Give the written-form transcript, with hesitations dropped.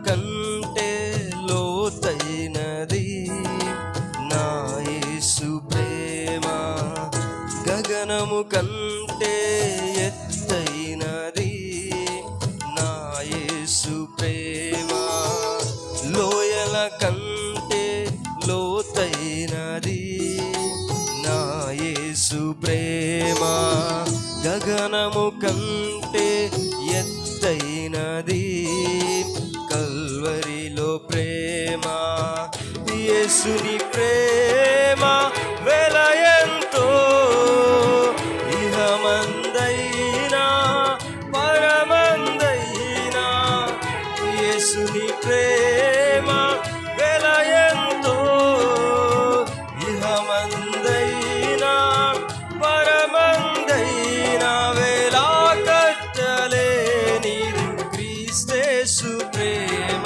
కంటే లోతైనది నా యేసు ప్రేమ, గగనము కంటే ఎత్తైనది నా యేసు ప్రేమ, లోయల కంటే లోతైనది నా యేసు ప్రేమ, గగనము కంటే ఎత్తైనది కల్వరిలో ప్రేమ. యేసుని ప్రేమ వెలయంతో ఇహమందైనా పరమందైనా, యేసుని ప్రేమ వెలయంతో ఇహమందైనా పరమందైనా, వేలా కట్టలేనిది క్రీస్తేసు ప్రేమ,